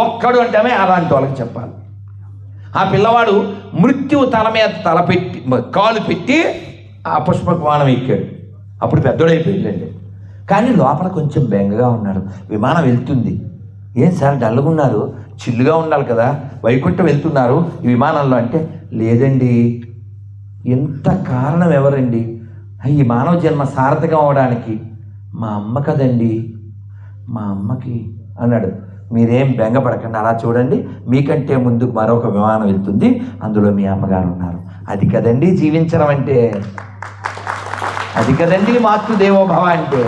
ఒక్కడు అంటేనే అలాంటి వాళ్ళకి చెప్పాలి. ఆ పిల్లవాడు మృత్యువు తల మీద కాలు పెట్టి ఆ పుష్పక విమానం ఎక్కాడు. అప్పుడు పెద్దోడైపోయిందండి. కానీ లోపల కొంచెం బెంగగా ఉన్నాడు. విమానం వెళ్తుంది. ఏం సార్ డల్గా ఉన్నారు, చిల్లుగా ఉండాలి కదా, వైకుంఠం వెళ్తున్నారు ఈ విమానంలో అంటే, లేదండి, ఎంత కారణం ఎవరండి, ఈ మానవ జన్మ సార్థకం అవడానికి మా అమ్మ కదండి, మా అమ్మకి అన్నాడు. మీరేం బెంగపడకండి, అలా చూడండి, మీకంటే ముందు మరొక విమానం వెళ్తుంది, అందులో మీ అమ్మగారు ఉన్నారు. అది కదండి జీవించడం అంటే, అది కదండి మాతృదేవోభవ అంటే.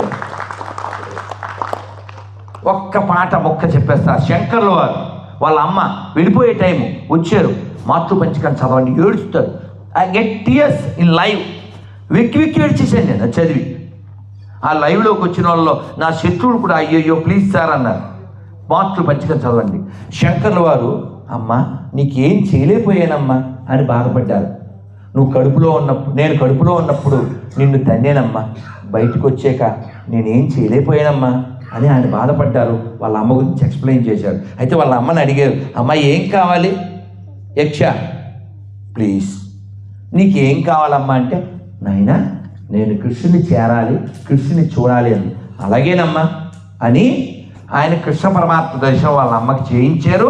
ఒక్క పాట మొక్క చెప్పేస్తారు. శంకర్ల వారు వాళ్ళ అమ్మ వెళ్ళిపోయే టైం వచ్చారు. మాతృపంచకం చదవండి, ఏడుస్తారు. I get tears in live. వెక్కి ఏడ్చేసాను నేను చదివి. ఆ లైవ్లోకి వచ్చిన వాళ్ళలో నా శత్రువులు కూడా అయ్యయ్యో ప్లీజ్ సార్ అన్నారు. మాతృపంచకం చదవండి. శంకర్ల వారు, అమ్మ నీకేం చేయలేకపోయానమ్మా అని బాధపడ్డారు. నువ్వు కడుపులో ఉన్నప్పుడు, నేను కడుపులో ఉన్నప్పుడు నిన్ను తన్నేనమ్మా, బయటకు వచ్చాక నేనేం చేయలేకపోయానమ్మా అని ఆయన బాధపడ్డారు. వాళ్ళ అమ్మ గురించి ఎక్స్ప్లెయిన్ చేశారు. అయితే వాళ్ళ అమ్మని అడిగారు, అమ్మ ఏం కావాలి? యక్ష ప్లీజ్ నీకేం కావాలమ్మా అంటే, నాయనా నేను కృష్ణుని చేరాలి, కృష్ణుని చూడాలి అని. అలాగేనమ్మా అని ఆయన కృష్ణ పరమాత్మ దర్శనం వాళ్ళ అమ్మకి చేయించారు.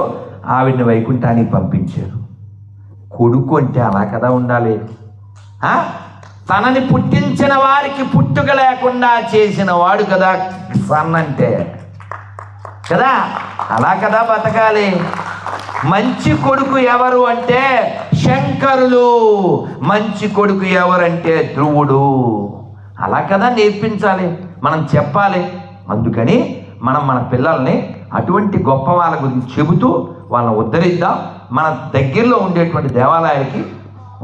ఆవిడ్ని వైకుంఠానికి పంపించారు. కొడుకు అంటే అలా కదా ఉండాలి. తనని పుట్టించిన వారికి పుట్టుక లేకుండా చేసిన వాడు కదా సన్ అంటే కదా, అలా కదా బతకాలి. మంచి కొడుకు ఎవరు అంటే శంకరులు, మంచి కొడుకు ఎవరంటే ధ్రువుడు. అలా కదా నేర్పించాలి, మనం చెప్పాలి. అందుకని మనం మన పిల్లల్ని అటువంటి గొప్ప వాళ్ళ గురించి చెబుతూ వాళ్ళని ఉద్ధరిద్దాం. మన దగ్గరలో ఉండేటువంటి దేవాలయాలకి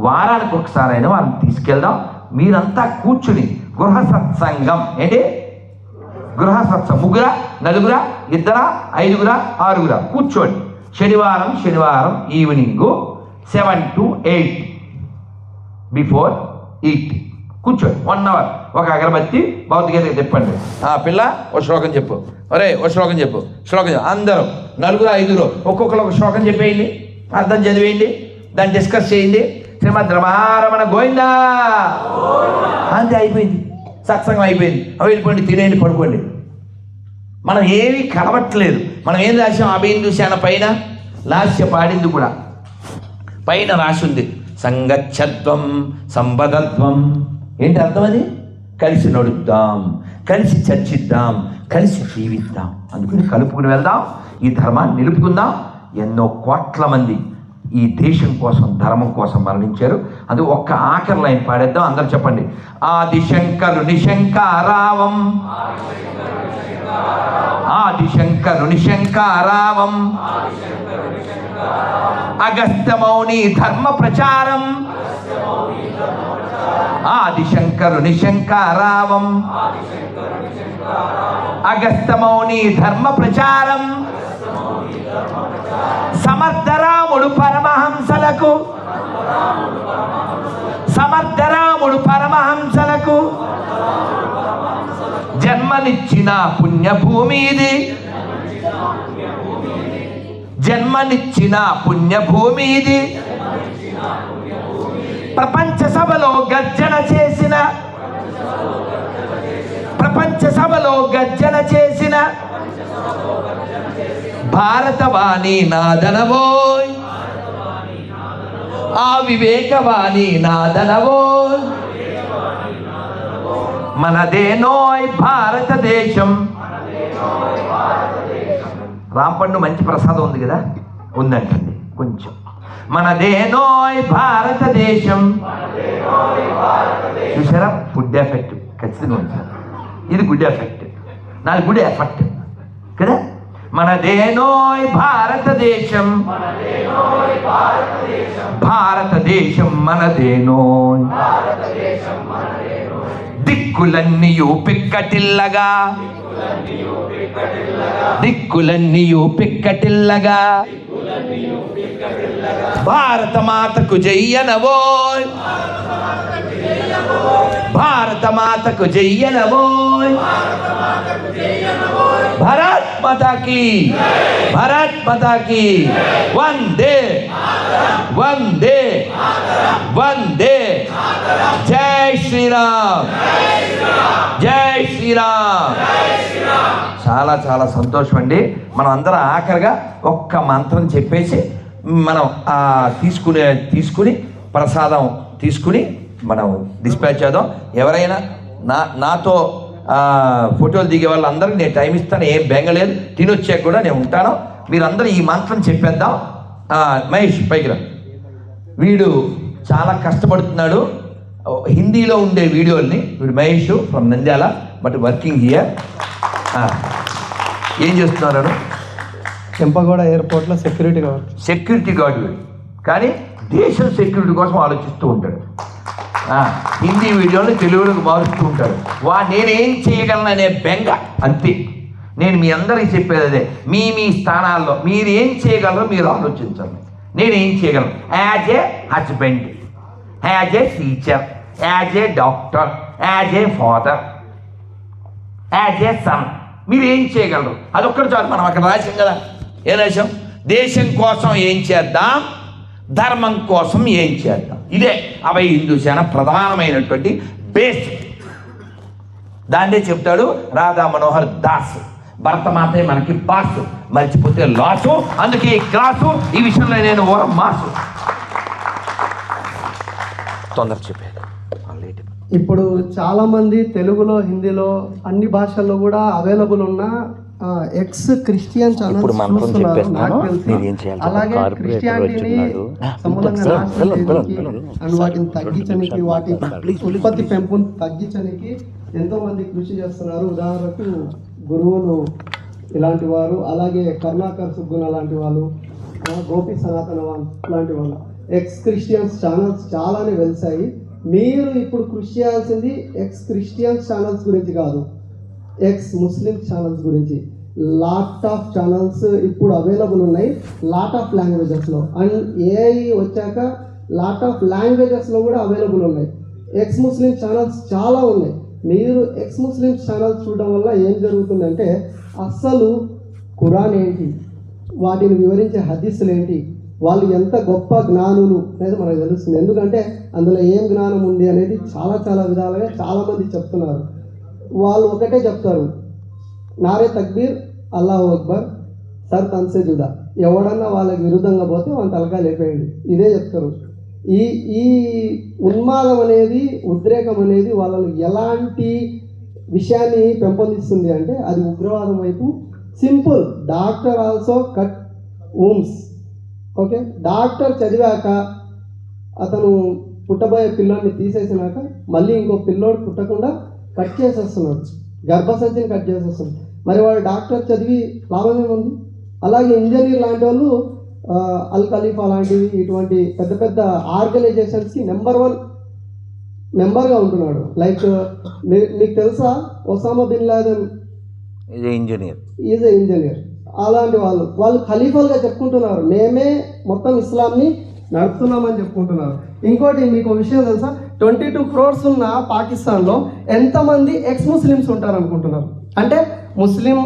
వారానికి ఒకసారి అయినా వాళ్ళని తీసుకెళ్దాం. మీరంతా కూర్చుని గృహ సత్సంగం, ఏంటి గృహ సత్సంగం, 3, 4, 2, 5, 6 కూర్చోండి. శనివారం ఈవినింగ్ 7 to 8 బిఫోర్ ఈట్ కూర్చోండి. 1 hour ఒక అగరబత్తి భౌతికతకి చెప్పండి. పిల్ల ఓ శ్లోకం చెప్పు, ఒరే ఓ శ్లోకం చెప్పు, శ్లోకం అందరూ 4, 5 ఒక్కొక్కరు ఒక శ్లోకం చెప్పేయండి, అర్థం చదివేయండి, దాన్ని డిస్కస్ చేయండి. శ్రీమద్ రమారమణ గోవిందా అంతే, అయిపోయింది, సత్సంగం అయిపోయింది. వెళ్ళిపోండి, తినేయండి, పడుకోండి. మనం ఏమీ కలవట్లేదు. మనం ఏం రాసాం? అభిందుశాన పైన లాస్య పాడింది కూడా పైన రాసింది సంగచ్చత్వం సంపదత్వం. ఏంటి అర్థం? అది కలిసి నడుద్దాం, కలిసి చర్చిద్దాం, కలిసి జీవిద్దాం. అందుకని కలుపుకుని వెళ్దాం, ఈ ధర్మాన్ని నిలుపుకుందాం. ఎన్నో కోట్ల మంది ఈ దేశం కోసం, ధర్మం కోసం మరణించారు. అది ఒక్క ఆఖరి లైన్ పాడేద్దాం, అందరూ చెప్పండి. ఆదిశంకరుని శంకారావం, ఆదిశంకరుని శంకారావం, అగస్త్యమౌని ధర్మ ప్రచారం, ఆదిశంకరుని శంకారావం, అగస్త్యమౌని ధర్మ ప్రచారం, సమర్థరాముడు పరమహంసలకు, సమర్థరాముడు పరమహంసలకు జన్మనిచ్చిన పుణ్యభూమి ఇది, జన్మనిచ్చిన పుణ్యభూమి ఇది. ప్రపంచ సభలో గర్జన చేసిన, ప్రపంచ సభలో గర్జన చేసిన భారతవాణి నాదనవోయ్, ఆ వివేకవాణి నాదనవోయ్. మనదేనోయ్ భారతదేశం. రాంపండు మంచి ప్రసాదం ఉంది కదా, ఉందంటండి కొంచెం. మనదేనోయ్ భారతదేశం. చూసారా, గుడ్ ఎఫెక్ట్ ఖచ్చితంగా ఉంచారు. ఇది గుడ్ ఎఫెక్ట్, నాది గుడ్ ఎఫెక్ట్ కదా. మనదేనోయ్ భారతదేశం, భారతదేశం మనదేనోయ్. దిక్కులన్నీయు పిక్కటిల్లగా, దిక్కులన్నీయు పిక్కటిల్లగా, భారత మాతకు జయ్యనవోయ్, భారత మాతకు జయ్యనవోయ్. భారత్ మాతా కీ, భారత్ మాతాకి వందే వందే వందే. జై శ్రీరామ్, జై శ్రీరామ్. చాలా చాలా సంతోషం అండి. మనం అందరం ఆఖరిగా ఒక్క మంత్రం చెప్పేసి మనం తీసుకుని ప్రసాదం తీసుకుని మనం డిస్పాచ్ చేద్దాం. ఎవరైనా నాతో ఫోటోలు దిగే వాళ్ళందరికీ నేను టైం ఇస్తాను, ఏం బెంగలేదు. తినొచ్చాక కూడా నేను ఉంటాను. మీరందరూ ఈ మంత్రం చెప్పేద్దాం. మహేష్ పైకి రా. వీడు చాలా కష్టపడుతున్నాడు హిందీలో ఉండే వీడియోల్ని. వీడు Mahesh from Nandyal, but working here. ఏం చేస్తున్నారు? చెంపగూడ ఎయిర్పోర్ట్లో సెక్యూరిటీ గార్డ్ వీడు. కానీ దేశం సెక్యూరిటీ కోసం ఆలోచిస్తూ ఉంటాడు. హిందీ వీడియోని తెలుగులోకి మారుస్తూ ఉంటాడు. నేనేం చేయగలను అనే బెంగ, అంతే. నేను మీ అందరికీ చెప్పేది అదే. మీ స్థానాల్లో మీరు ఏం చేయగలరో మీరు ఆలోచించండి. నేనేం చేయగలను? As a husband, as a teacher, as a doctor, as a father, as a son. మీరు ఏం చేయగలరు? అదొక్కటి చాలు. మనం అక్కడ రాసాం కదా, ఏం రాసాం? దేశం కోసం ఏం చేద్దాం, ధర్మం కోసం ఏం చేద్దాం. ఇదే అభయ హిందూ సేన ప్రధానమైనటువంటి బేస్. దాన్నే చెప్తాడు రాధా మనోహర్ దాస్. భరతమాతే మనకి బాసు, మర్చిపోతే లాసు. అందుకే ఈ క్లాసు, ఈ విషయంలో నేను మాసు. తొందర చెప్పేది. ఇప్పుడు చాలామంది తెలుగులో, హిందీలో, అన్ని భాషల్లో కూడా అవైలబుల్ ఉన్న ఎక్స్ క్రిస్టియన్ ఛానల్స్ చూస్తున్నారు. నాకు తెలుసు. అలాగే క్రిస్టియానిటీని సమూలంగా అండ్ వాటిని తగ్గించడానికి, వాటి ఉత్పత్తి పెంపుని తగ్గించడానికి ఎంతో మంది కృషి చేస్తున్నారు. ఉదాహరణకు గురువులు ఇలాంటి వారు, అలాగే కరుణాకర్ సుగ్గున లాంటి వాళ్ళు, గోపి సనాతన లాంటి వాళ్ళు. ఎక్స్ క్రిస్టియన్స్ ఛానల్స్ చాలానే వెలిసాయి. మీరు ఇప్పుడు కృషి చేయాల్సింది ఎక్స్ క్రిస్టియన్స్ ఛానల్స్ గురించి కాదు, ఎక్స్ ముస్లిం ఛానల్స్ గురించి. లాట్ ఆఫ్ ఛానల్స్ ఇప్పుడు అవైలబుల్ ఉన్నాయి, లాట్ ఆఫ్ లాంగ్వేజెస్లో. అండ్ ఏఐ వచ్చాక లాట్ ఆఫ్ లాంగ్వేజెస్లో కూడా అవైలబుల్ ఉన్నాయి. ఎక్స్ ముస్లిం ఛానల్స్ చాలా ఉన్నాయి. మీరు ఎక్స్ ముస్లిం ఛానల్స్ చూడడం వల్ల ఏం జరుగుతుందంటే, అస్సలు ఖురాన్ ఏంటి, వాటిని వివరించే హదీసులు ఏంటి, వాళ్ళు ఎంత గొప్ప జ్ఞానులు అనేది మనకు తెలుస్తుంది. ఎందుకంటే అందులో ఏం జ్ఞానం ఉంది అనేది చాలా చాలా విధాలుగా చాలామంది చెప్తున్నారు. వాళ్ళు ఒకటే చెప్తారు, నారే తక్బీర్, అల్లాహు అక్బర్, సర్ తన్సే జుదా. ఎవడన్నా వాళ్ళకి విరుద్ధంగా పోతే వాళ్ళ తలకాయ లేపేయండి, ఇదే చెప్తారు. ఈ ఉన్మాదం అనేది, ఉద్రేకం అనేది వాళ్ళని ఎలాంటి విషయాన్ని పెంపొందిస్తుంది అంటే అది ఉగ్రవాదం వైపు. Simple, doctor also cut wombs. Okay, doctor చదివాక అతను పుట్టబోయే పిల్లోడిని తీసేసినాక మళ్ళీ ఇంకో పిల్లోడు పుట్టకుండా కట్ చేసేస్తున్నాడు, గర్భసంచిని కట్ చేసేస్తున్నాడు. మరి వాడు డాక్టర్ చదివి లాభం ఏముంది? అలాగే ఇంజనీర్ లాంటి వాళ్ళు అల్ ఖలీఫా లాంటివి ఇటువంటి పెద్ద పెద్ద ఆర్గనైజేషన్స్కి నెంబర్ 1 మెంబర్గా ఉంటున్నాడు. లైక్ మీకు తెలుసా, Osama bin Laden is a engineer. అలాంటి వాళ్ళు ఖలీఫాలుగా చెప్పుకుంటున్నారు, మేమే మొత్తం ఇస్లాంని నడుపుతున్నామని చెప్పుకుంటున్నారు. ఇంకోటి మీకు విషయం తెలుసా, 22 crores ఉన్న పాకిస్తాన్లో ఎంతమంది ఎక్స్ ముస్లిమ్స్ ఉంటారు అనుకుంటున్నారు? అంటే ముస్లిం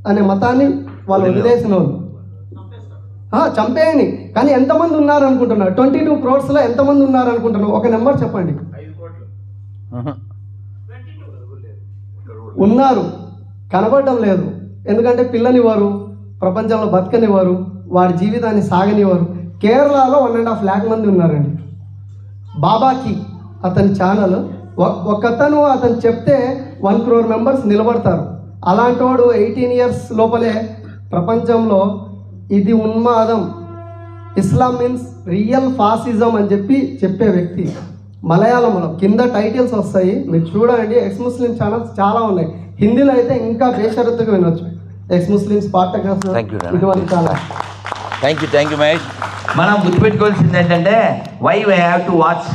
అనే మతాన్ని వాళ్ళు వదిలేసిన వాళ్ళు. చంపేయండి, కానీ ఎంతమంది ఉన్నారు అనుకుంటున్నారు? 22 crores ఎంతమంది ఉన్నారు అనుకుంటున్నారు? ఒక నెంబర్ చెప్పండి. ఉన్నారు, కనబడడం లేదు. ఎందుకంటే పిల్లనివ్వరు, ప్రపంచంలో బతకనివ్వరు, వాడి జీవితాన్ని సాగనివ్వరు. కేరళలో 1.5 lakh మంది ఉన్నారండి. బాబాకి అతని ఛానల్, ఒకతను అతను చెప్తే 1 crore members నిలబడతారు. అలాంటి వాడు 18 years లోపలే ప్రపంచంలో ఇది ఉన్మాదం, ఇస్లాం మీన్స్ రియల్ ఫాసిజం అని చెప్పే వ్యక్తి. మలయాళంలో కింద టైటిల్స్ వస్తాయి, మీరు చూడండి. ఎక్స్ ముస్లిం ఛానల్స్ చాలా ఉన్నాయి. హిందీలో అయితే ఇంకా బేషరత్తుగా వినొచ్చు. ఎక్స్ ముస్లిం స్పార్టకస్, ఇటువంటి చాలా. Thank you Mahesh. మనం గుర్తుపెట్టుకోవాల్సింది ఏంటంటే, why we have to watch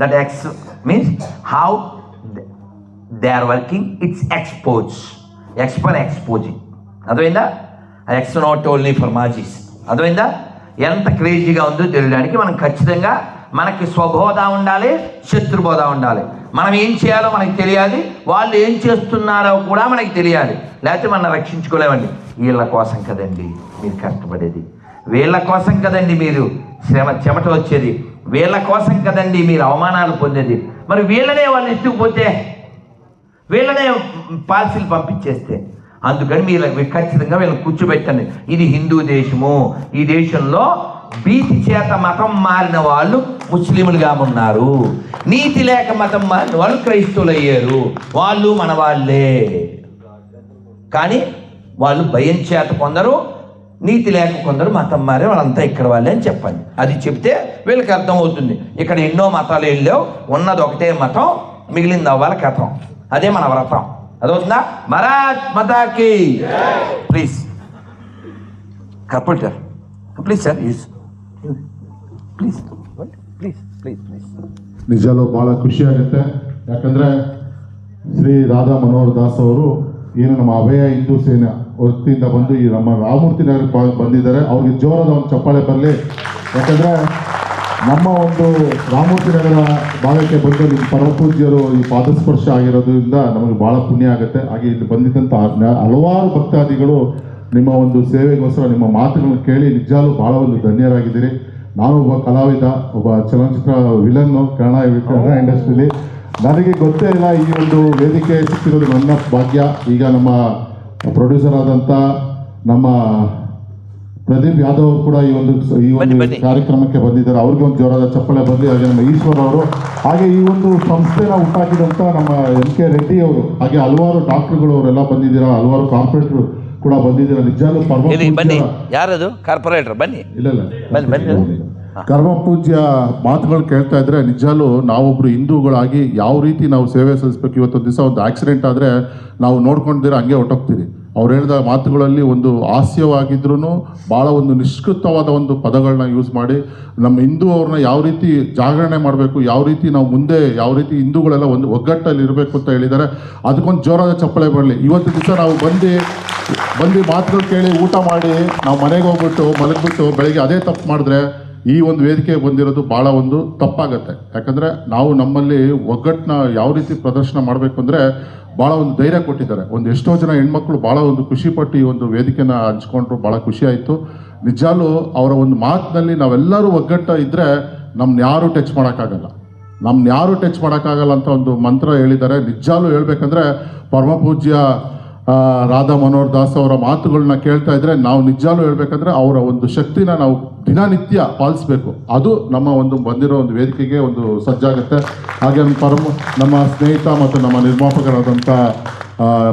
that X means how they are working. It's X for exposing. అర్థమైందా? ఎక్స్ నాట్ ఓన్లీ ఫర్ మాజీస్. అర్థమైందా? ఎంత క్రేజీగా ఉందో తెలియడానికి మనం ఖచ్చితంగా మనకి స్వబోధ ఉండాలి, శత్రుబోధ ఉండాలి. మనం ఏం చేయాలో మనకి తెలియాలి, వాళ్ళు ఏం చేస్తున్నారో కూడా మనకి తెలియాలి. లేకపోతే మనం రక్షించుకోలేమండి. వీళ్ళ కోసం కదండి మీరు కష్టపడేది, వీళ్ళ కోసం కదండి మీరు చెమట వచ్చేది, వీళ్ళ కోసం కదండి మీరు అవమానాలు పొందేది. మరి వీళ్ళనే వాళ్ళు ఎత్తుకుపోతే, వీళ్ళనే పార్సిల్ పంపించేస్తే, అందుకని మీరు ఖచ్చితంగా వీళ్ళని కూర్చోబెట్టండి. ఇది హిందూ దేశము, ఈ దేశంలో భీతి చేత మతం మారిన వాళ్ళు ముస్లింలుగా ఉన్నారు, నీతి లేక మతం మారిన వాళ్ళు క్రైస్తవులు అయ్యారు. వాళ్ళు మన వాళ్ళే, కానీ వాళ్ళు భయం చేత కొందరు, నీతి లేక కొందరు మతం మారే వాళ్ళంతా ఇక్కడ వాళ్ళే అని చెప్పండి. అది చెప్తే వీళ్ళకి అర్థమవుతుంది. ఇక్కడ ఎన్నో మతాలు వెళ్ళావు, ఉన్నది ఒకటే మతం, మిగిలింది అవ్వాలి కథం. అదే మన వ్రతం. అదవుతుందా? భారత్ మాతాకి ప్లీజ్ కపుల్టర్ ప్లీజ్ సార్ యూస్ ಪ್ಲೀಸ್ ಪ್ಲೀಸ್ ಪ್ಲೀಸ್ ಪ್ಲೀಸ್. ನಿಜವೂ ಭಾಳ ಖುಷಿ ಆಗುತ್ತೆ. ಯಾಕಂದರೆ ಶ್ರೀ ರಾಧಾ ಮನೋಹರ್ ದಾಸ್ ಅವರು ಏನು ನಮ್ಮ ಅಭಯ ಹಿಂದೂ ಸೇನೆ ವತಿಯಿಂದ ಬಂದು ಈ ನಮ್ಮ ರಾಮಮೂರ್ತಿ ನಗರಕ್ಕೆ ಬಂದಿದ್ದಾರೆ. ಅವ್ರಿಗೆ ಜೋರಾದ ಒಂದು ಚಪ್ಪಾಳೆ ಬರಲಿ. ಯಾಕಂದರೆ ನಮ್ಮ ಒಂದು ರಾಮಮೂರ್ತಿ ನಗರ ಭಾಗಕ್ಕೆ ಬಂದು ನಿಮ್ಮ ಪರಮಪೂಜ್ಯರು ಈ ಪಾದಸ್ಪರ್ಶ ಆಗಿರೋದ್ರಿಂದ ನಮಗೆ ಭಾಳ ಪುಣ್ಯ ಆಗುತ್ತೆ. ಹಾಗೆ ಇಲ್ಲಿ ಬಂದಿದ್ದಂಥ ಹಲವಾರು ಭಕ್ತಾದಿಗಳು ನಿಮ್ಮ ಒಂದು ಸೇವೆಗೋಸ್ಕರ ನಿಮ್ಮ ಮಾತುಗಳನ್ನು ಕೇಳಿ ನಿಜಾಲು ಭಾಳ ಒಂದು ಧನ್ಯರಾಗಿದ್ದೀರಿ. ನಾನು ಒಬ್ಬ ಕಲಾವಿದ, ಒಬ್ಬ ಚಲನಚಿತ್ರ ವಿಲನ್ನು ಕನ್ನಡ ಇಂಡಸ್ಟ್ರಿಲಿ. ನನಗೆ ಗೊತ್ತೇ ಇಲ್ಲ ಈ ಒಂದು ವೇದಿಕೆ ಸಿಕ್ಕಿರೋದು ನನ್ನ ಭಾಗ್ಯ. ಈಗ ನಮ್ಮ ಪ್ರೊಡ್ಯೂಸರ್ ಆದಂಥ ನಮ್ಮ ಪ್ರದೀಪ್ ಯಾದವ್ ಅವರು ಕೂಡ ಈ ಒಂದು ಕಾರ್ಯಕ್ರಮಕ್ಕೆ ಬಂದಿದ್ದಾರೆ. ಅವ್ರಿಗೆ ಒಂದು ಜೋರಾದ ಚಪ್ಪಾಳೆ ಬರಲಿ. ಹಾಗೆ ನಮ್ಮ ಈಶ್ವರ್ ಅವರು, ಹಾಗೆ ಈ ಒಂದು ಸಂಸ್ಥೆನ ಹುಟ್ಟಾಕಿದಂಥ ನಮ್ಮ MK ರೆಡ್ಡಿ ಅವರು, ಹಾಗೆ ಹಲವಾರು ಡಾಕ್ಟರ್ಗಳು ಅವರೆಲ್ಲ ಬಂದಿದ್ದೀರಾ, ಹಲವಾರು ಕಾರ್ಪೊರೇಟ್ರು ಕೂಡ ಬಂದಿದ್ದೀರಾ. ನಿಜಾಲು ಬನ್ನಿ. ಯಾರದು ಕಾರ್ಪೊರೇಟರ್? ಬನ್ನಿ. ಇಲ್ಲ ಕರ್ಮ ಪೂಜ್ಯ ಮಾತುಗಳು ಕೇಳ್ತಾ ಇದ್ರೆ ನಿಜಾಲು ನಾವೊಬ್ರು ಹಿಂದೂಗಳಾಗಿ ಯಾವ ರೀತಿ ನಾವು ಸೇವೆ ಸಲ್ಲಿಸ್ಬೇಕು. ಇವತ್ತೊಂದು ದಿವಸ ಒಂದು ಆಕ್ಸಿಡೆಂಟ್ ಆದರೆ ನಾವು ನೋಡ್ಕೊಂಡಿದ್ರೆ ಹಂಗೆ ಹೊಟ್ಟೋಗ್ತೀರಿ. ಅವ್ರು ಹೇಳಿದ ಮಾತುಗಳಲ್ಲಿ ಒಂದು ಹಾಸ್ಯವಾಗಿದ್ರೂ ಭಾಳ ಒಂದು ನಿಷ್ಕೃತವಾದ ಒಂದು ಪದಗಳನ್ನ ಯೂಸ್ ಮಾಡಿ ನಮ್ಮ ಹಿಂದೂ ಅವ್ರನ್ನ ಯಾವ ರೀತಿ ಜಾಗರಣೆ ಮಾಡಬೇಕು, ಯಾವ ರೀತಿ ನಾವು ಮುಂದೆ ಯಾವ ರೀತಿ ಹಿಂದೂಗಳೆಲ್ಲ ಒಂದು ಒಗ್ಗಟ್ಟಲ್ಲಿ ಇರಬೇಕು ಅಂತ ಹೇಳಿದ್ದಾರೆ. ಅದಕ್ಕೊಂದು ಜೋರಾದ ಚಪ್ಪಳೆ ಬರಲಿ. ಇವತ್ತು ದಿವಸ ನಾವು ಬಂದು ಮಾತುಗಳು ಕೇಳಿ ಊಟ ಮಾಡಿ ನಾವು ಮನೆಗೆ ಹೋಗ್ಬಿಟ್ಟು ಮಲಗಿಬಿಟ್ಟು ಬೆಳಗ್ಗೆ ಅದೇ ತಪ್ಪು ಮಾಡಿದ್ರೆ ಈ ಒಂದು ವೇದಿಕೆ ಬಂದಿರೋದು ಭಾಳ ಒಂದು ತಪ್ಪಾಗತ್ತೆ. ಯಾಕಂದರೆ ನಾವು ನಮ್ಮಲ್ಲಿ ಒಗ್ಗಟ್ಟನ್ನ ಯಾವ ರೀತಿ ಪ್ರದರ್ಶನ ಮಾಡಬೇಕು ಅಂದರೆ ಭಾಳ ಒಂದು ಧೈರ್ಯ ಕೊಟ್ಟಿದ್ದಾರೆ. ಒಂದು ಎಷ್ಟೋ ಜನ ಹೆಣ್ಮಕ್ಳು ಭಾಳ ಒಂದು ಖುಷಿಪಟ್ಟು ಈ ಒಂದು ವೇದಿಕೆನ ಹಂಚ್ಕೊಂಡ್ರು. ಭಾಳ ಖುಷಿ ಆಯಿತು. ನಿಜಾಲು ಅವರ ಒಂದು ಮಾತಿನಲ್ಲಿ ನಾವೆಲ್ಲರೂ ಒಗ್ಗಟ್ಟ ಇದ್ದರೆ ನಮ್ಮನ್ನ ಯಾರೂ ಟಚ್ ಮಾಡೋಕ್ಕಾಗಲ್ಲ ಅಂತ ಒಂದು ಮಂತ್ರ ಹೇಳಿದ್ದಾರೆ. ನಿಜಾಲು ಹೇಳ್ಬೇಕಂದ್ರೆ ಪರಮಪೂಜ್ಯ ರಾಧಾ ಮನೋಹರ್ ದಾಸ್ ಅವರ ಮಾತುಗಳನ್ನ ಕೇಳ್ತಾ ಇದ್ರೆ ನಾವು ನಿಜಾಲು ಹೇಳ್ಬೇಕಂದ್ರೆ ಅವರ ಒಂದು ಶಕ್ತಿನ ನಾವು ದಿನನಿತ್ಯ ಪಾಲಿಸಬೇಕು. ಅದು ನಮ್ಮ ಒಂದು ಬಂದಿರೋ ಒಂದು ವೇದಿಕೆಗೆ ಒಂದು ಸಜ್ಜಾಗುತ್ತೆ. ಹಾಗೆ ನಮ್ಮ ಸ್ನೇಹಿತ ಮತ್ತು ನಮ್ಮ ನಿರ್ಮಾಪಕರಾದಂಥ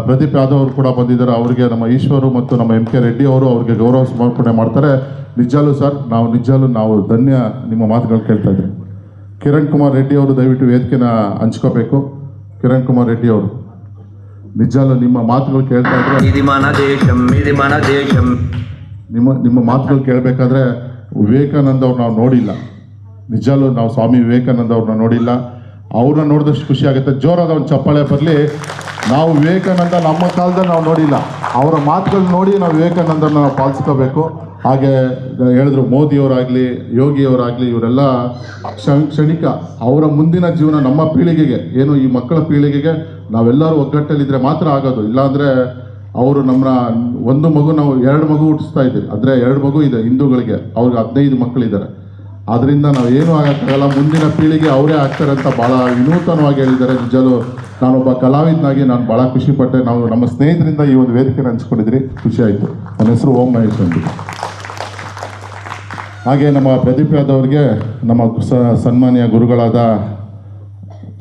ಪ್ರದೀಪ್ ಯಾದವ್ ಅವರು ಕೂಡ ಬಂದಿದ್ದಾರೆ. ಅವರಿಗೆ ನಮ್ಮ ಈಶ್ವರು ಮತ್ತು ನಮ್ಮ MK ರೆಡ್ಡಿ ಅವರು ಅವ್ರಿಗೆ ಗೌರವ ಸಮರ್ಪಣೆ ಮಾಡ್ತಾರೆ. ನಿಜಾಲು ಸರ್, ನಾವು ಧನ್ಯ ನಿಮ್ಮ ಮಾತುಗಳು ಕೇಳ್ತಾ ಇದ್ದೀವಿ. ಕಿರಣ್ ಕುಮಾರ್ ರೆಡ್ಡಿ ಅವರು ದಯವಿಟ್ಟು ವೇದಿಕೆನ ಹಂಚ್ಕೋಬೇಕು. ಕಿರಣ್ ಕುಮಾರ್ ರೆಡ್ಡಿ ಅವರು ನಿಜಾಲು ನಿಮ್ಮ ಮಾತುಗಳು ಕೇಳ್ತಾ ಇದ್ರೆ ನಿಮ್ಮ ಮಾತುಗಳು ಕೇಳಬೇಕಾದ್ರೆ ವಿವೇಕಾನಂದ ಅವ್ರು ನಾವು ನೋಡಿಲ್ಲ. ನಿಜಾಲು ನಾವು ಸ್ವಾಮಿ ವಿವೇಕಾನಂದ ಅವ್ರನ್ನ ನೋಡಿಲ್ಲ. ಅವ್ರನ್ನ ನೋಡಿದಷ್ಟು ಖುಷಿ ಆಗುತ್ತೆ. ಜೋರಾದ ಒಂದು ಚಪ್ಪಾಳೆ ಬರಲಿ. ನಾವು ವಿವೇಕಾನಂದ ನಮ್ಮ ಕಾಲದಲ್ಲಿ ನಾವು ನೋಡಿಲ್ಲ, ಅವರ ಮಾತುಗಳು ನೋಡಿ ನಾವು ವಿವೇಕಾನಂದನ ನಾವು ಪಾಲಿಸ್ಕೋಬೇಕು. ಹಾಗೆ ಹೇಳಿದ್ರು ಮೋದಿಯವರಾಗಲಿ ಯೋಗಿಯವರಾಗಲಿ ಇವರೆಲ್ಲ ಕ್ಷಣಿಕ. ಅವರ ಮುಂದಿನ ಜೀವನ ನಮ್ಮ ಪೀಳಿಗೆಗೆ ಏನು ಈ ಮಕ್ಕಳ ಪೀಳಿಗೆಗೆ ನಾವೆಲ್ಲರೂ ಒಗ್ಗಟ್ಟಲ್ಲಿದ್ದರೆ ಮಾತ್ರ ಆಗೋದು. ಇಲ್ಲಾಂದರೆ ಅವರು ನಮ್ಮನ್ನ ಒಂದು ಮಗು ನಾವು 2 ಮಗು ಹುಟ್ಟಿಸ್ತಾ ಇದ್ದೀವಿ. ಅಂದರೆ 2 ಮಗು ಇದೆ ಹಿಂದೂಗಳಿಗೆ, ಅವ್ರಿಗೆ 15 ಮಕ್ಕಳಿದ್ದಾರೆ. ಆದ್ದರಿಂದ ನಾವು ಏನೂ ಆಗೋಕ್ಕಾಗಲ್ಲ. ಮುಂದಿನ ಪೀಳಿಗೆ ಅವರೇ ಆಗ್ತಾರೆ ಅಂತ ಭಾಳ ವಿನೂತನವಾಗಿ ಹೇಳಿದ್ದಾರೆ. ನಿಜಲು ನಾನೊಬ್ಬ ಕಲಾವಿದನಾಗಿ ನಾನು ಭಾಳ ಖುಷಿಪಟ್ಟೆ. ನಾವು ನಮ್ಮ ಸ್ನೇಹಿತರಿಂದ ಈ ಒಂದು ವೇದಿಕೆನ ಹಂಚ್ಕೊಂಡಿದ್ರಿ, ಖುಷಿ ಆಯಿತು. ನನ್ನ ಹೆಸರು ಓಂ ಮಹೇಶ್ ಅಂತ. ಹಾಗೆ ನಮ್ಮ ಪ್ರದೀಪ್ ಯಾದವ್ ಅವರಿಗೆ ನಮ್ಮ ಸನ್ಮಾನ್ಯ ಗುರುಗಳಾದ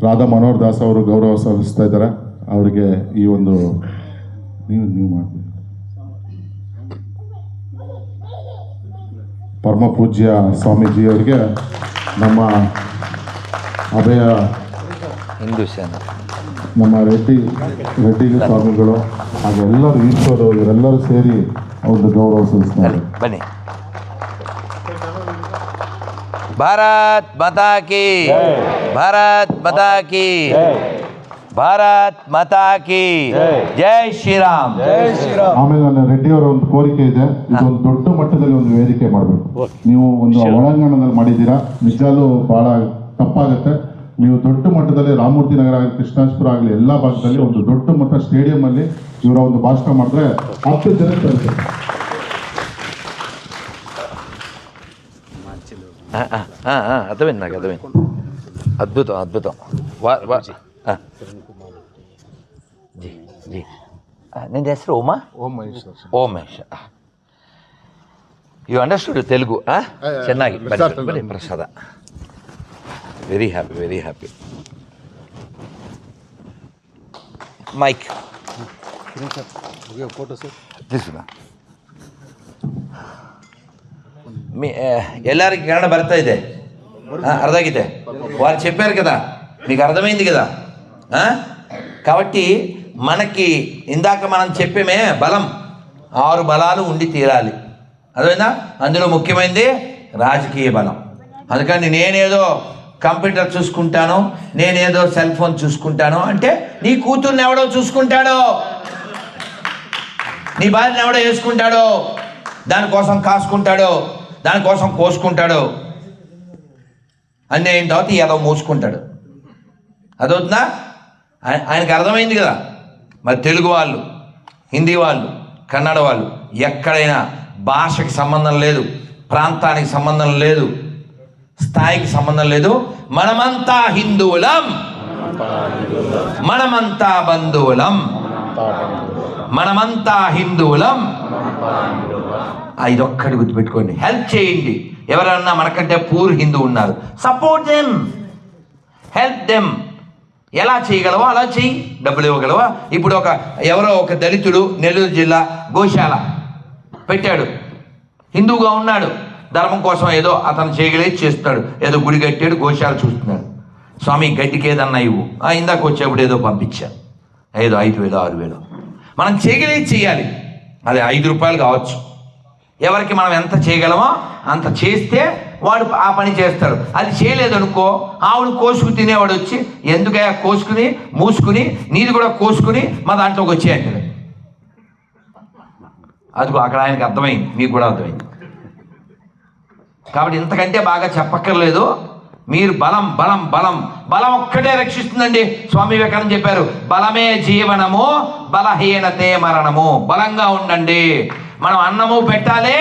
ರಾಧಾ ಮನೋಹರ್ ದಾಸ್ ಅವರು ಗೌರವ ಸಲ್ಲಿಸ್ತಾ ಇದ್ದಾರೆ. ಅವರಿಗೆ ಈ ಒಂದು ನೀವು ಮಾಡ್ತೀವಿ. ಪರಮ ಪೂಜ್ಯ ಸ್ವಾಮೀಜಿಯವರಿಗೆ ನಮ್ಮ ಅಭಯ ಹಿಂದೂ ಸೇನೆ ನಮ್ಮ ರೆಡ್ಡಿ ಸ್ವಾಮಿಗಳು ಹಾಗೆ ಎಲ್ಲರೂ ಈಶ್ವರು ಇವರೆಲ್ಲರೂ ಸೇರಿ ಒಂದು ಗೌರವ ಸಲ್ಲಿಸ್ತಾರೆ. ಬನ್ನಿ. ಭಾರತ್ ಮಾತಾ ಕಿ, ಭಾರತ್ ಮಾತಾ ಕಿ, ಭಾರತ್ ಮಾತಾ ಕಿ ಜೈ ಶ್ರೀರಾಮ್. ಆಮೇಲೆ ನನ್ನ ರೆಡ್ಡಿ ಅವರ ಒಂದು ಕೋರಿಕೆ ಇದೆ, ಇದೊಂದು ದೊಡ್ಡ ಮಟ್ಟದಲ್ಲಿ ಒಂದು ವೇದಿಕೆ ಮಾಡಬೇಕು. ನೀವು ಒಂದು ಒಳಾಂಗಣದಲ್ಲಿ ಮಾಡಿದ್ದೀರಾ, ನಿಜಾಲು ಬಹಳ ತಪ್ಪಾಗುತ್ತೆ. ನೀವು ದೊಡ್ಡ ಮಟ್ಟದಲ್ಲಿ ರಾಮಮೂರ್ತಿ ನಗರ ಆಗಲಿ, ಕೃಷ್ಣಾಷ್ಟಪುರ ಆಗಲಿ, ಎಲ್ಲ ಭಾಗದಲ್ಲಿ ಒಂದು ದೊಡ್ಡ ಮಟ್ಟ ಸ್ಟೇಡಿಯಂ ಅಲ್ಲಿ ಇವರ ಒಂದು ಭಾಷಣ ಮಾಡಿದ್ರೆ 10 ಜನ ಬರುತ್ತೆ. అర్థమైంది నాకు, అర్థమైంది. అద్భుతం అద్భుతం. జీ జీ నేను చేస్తారు ఓమా ఓం మహేష్. యూ అండర్స్టూడ్ తెలుగు ಚೆನ್ನಾಗಿ ಬನ್ನಿ ಪ್ರಸಾದ. Very happy, very happy. Mike తీసుకున్నా. ಎಲ್ಲರಿಗೆ ಕನ್ನಡ ಬರ್ತಾ ಇದೆ, అర్థం ఆಗಿದೆ. వారు చెప్పారు కదా, మీకు అర్థమైంది కదా. కాబట్టి మనకి ఇందాక మనం చెప్పేమే బలం, 6 బలాలు ఉండి తీరాలి. అర్థమైందా? అందులో ముఖ్యమైనది రాజకీయ బలం. అందుకని నేనేదో కంప్యూటర్ చూసుకుంటాను, నేనేదో సెల్ ఫోన్ చూసుకుంటాను అంటే నీ కూతుర్ని ఎవడో చూసుకుంటాడో, నీ భార్యని ఎవడో వేసుకుంటాడో, దానికోసం కాసుకుంటాడో, దానికోసం కోసుకుంటాడో, అన్నీ అయిన తర్వాత ఏదో మోసుకుంటాడు. అదవుతుందా? ఆయనకు అర్థమైంది కదా. మరి తెలుగు వాళ్ళు, హిందీ వాళ్ళు, కన్నడ వాళ్ళు ఎక్కడైనా భాషకి సంబంధం లేదు, ప్రాంతానికి సంబంధం లేదు, స్థాయికి సంబంధం లేదు. మనమంతా హిందువులం, మనమంతా బంధువులం, మనమంతా హిందువులం. ఇదొక్కటి గుర్తుపెట్టుకోండి. హెల్ప్ చేయండి. ఎవరన్నా మనకంటే పూర్ హిందూ ఉన్నారు, సపోర్ట్ దెమ్, హెల్ప్ దెమ్. ఎలా చేయగలవో అలా చెయ్యి. డబ్బులు ఇవ్వగలవా? ఇప్పుడు ఎవరో ఒక దళితుడు నెల్లూరు జిల్లా గోశాల పెట్టాడు, హిందూగా ఉన్నాడు, ధర్మం కోసం ఏదో అతను చేయగలిగి చేస్తాడు, ఏదో గుడి కట్టాడు, గోశాల చూస్తున్నాడు. స్వామి గడ్డికి ఏదన్నా ఇవ్వు, ఇందాక వచ్చేప్పుడు ఏదో పంపించాను, ఏదో 5,000 6,000. మనం చేయగలిగి చేయాలి. అది 5 రూపాయలు కావచ్చు. ఎవరికి మనం ఎంత చేయగలమో అంత చేస్తే వాడు ఆ పని చేస్తాడు. అది చేయలేదనుకో, ఆవిడ కోసుకు తినేవాడు వచ్చి ఎందుకయ్యా కోసుకుని మూసుకుని నీది కూడా కోసుకుని మా దాంట్లోకి వచ్చేయంటాడు. అదిగో అక్కడ ఆయనకు అర్థమైంది, మీకు కూడా అర్థమైంది. కాబట్టి ఇంతకంటే బాగా చెప్పక్కర్లేదు. మీరు బలం బలం బలం బలం ఒక్కటే రక్షిస్తుందండి. స్వామి వివేకానంద చెప్పారు, బలమే జీవనము, బలహీనతే మరణము. బలంగా ఉండండి. మనం అన్నము పెట్టాలి,